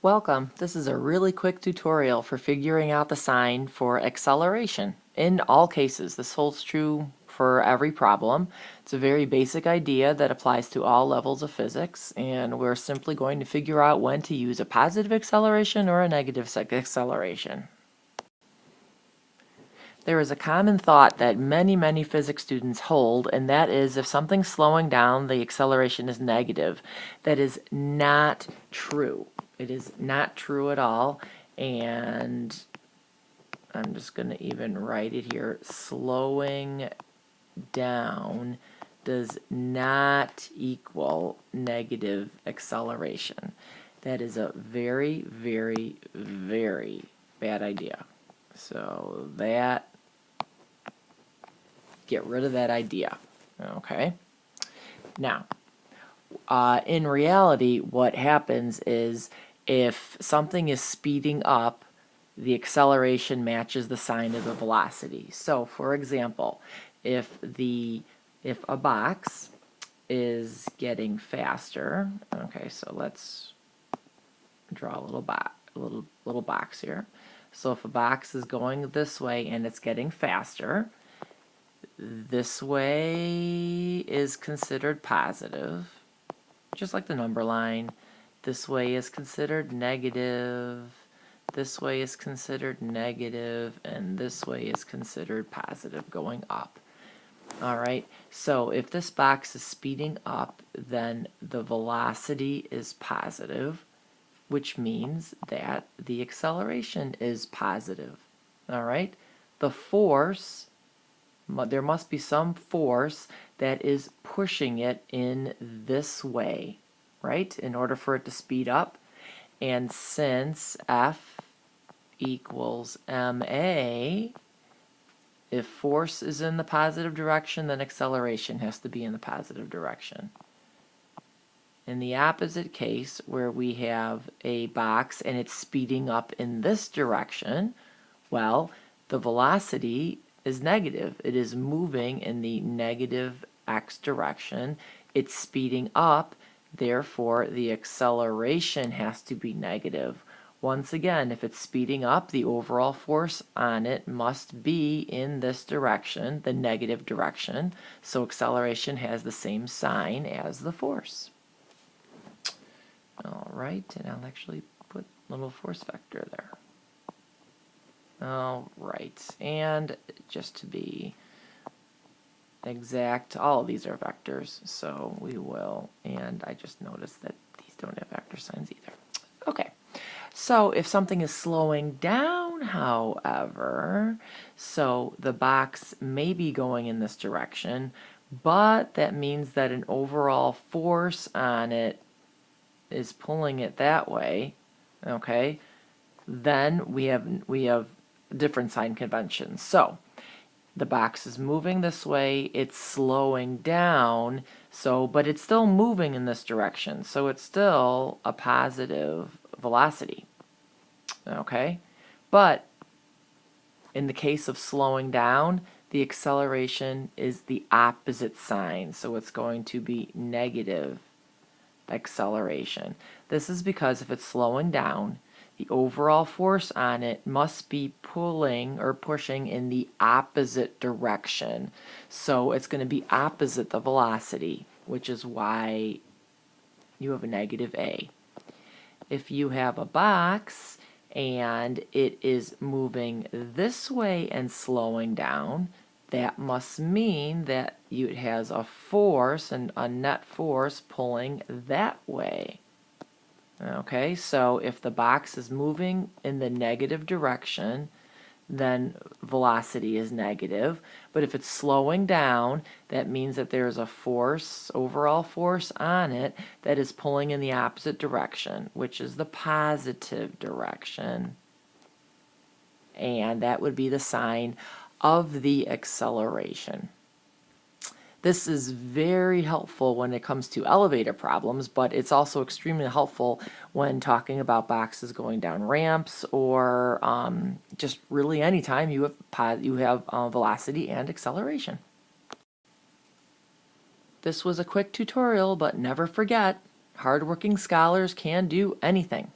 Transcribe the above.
Welcome. This is a really quick tutorial for figuring out the sign for acceleration. In all cases, this holds true for every problem. It's a very basic idea that applies to all levels of physics, and we're simply going to figure out when to use a positive acceleration or a negative acceleration. There is a common thought that many physics students hold, and that is if something's slowing down, the acceleration is negative. That is not true. It is not true at all, and I'm just going to even write it here. Slowing down does not equal negative acceleration. That is a very bad idea. So get rid of that idea. Okay. Now, in reality, what happens is if something is speeding up, the acceleration matches the sign of the velocity. So, for example, if a box is getting faster, okay, so let's draw a little box here. So if a box is going this way and it's getting faster, this way is considered positive, just like the number line. This way is considered negative, this way is considered negative, and this way is considered positive, going up. Alright, so if this box is speeding up, then the velocity is positive, which means that the acceleration is positive. Alright, the force, there must be some force that is pushing it in this way, right, in order for it to speed up. And since F equals ma, if force is in the positive direction, then acceleration has to be in the positive direction. In the opposite case, where we have a box and it's speeding up in this direction, well, the velocity is negative. It is moving in the negative x direction. It's speeding up, therefore the acceleration has to be negative. Once again, if it's speeding up, the overall force on it must be in this direction, the negative direction, so acceleration has the same sign as the force. Alright, and I'll actually put a little force vector there. Alright, and just to be exact, all of these are vectors, so we will, and I just noticed that these don't have vector signs either. Okay, so if something is slowing down, however, so the box may be going in this direction, but that means that an overall force on it is pulling it that way, okay, then we have different sign conventions. So the box is moving this way, it's slowing down, but it's still moving in this direction, so it's still a positive velocity, okay? But in the case of slowing down, the acceleration is the opposite sign, so it's going to be negative acceleration. This is because if it's slowing down, the overall force on it must be pulling or pushing in the opposite direction. So it's going to be opposite the velocity, which is why you have a negative a. If you have a box and it is moving this way and slowing down, that must mean that it has a force, and a net force, pulling that way. Okay, so if the box is moving in the negative direction, then velocity is negative. But if it's slowing down, that means that there's a force, overall force on it, that is pulling in the opposite direction, which is the positive direction. And that would be the sign of the acceleration. This is very helpful when it comes to elevator problems, but it's also extremely helpful when talking about boxes going down ramps, or just really anytime you have velocity and acceleration. This was a quick tutorial, but never forget, hardworking scholars can do anything.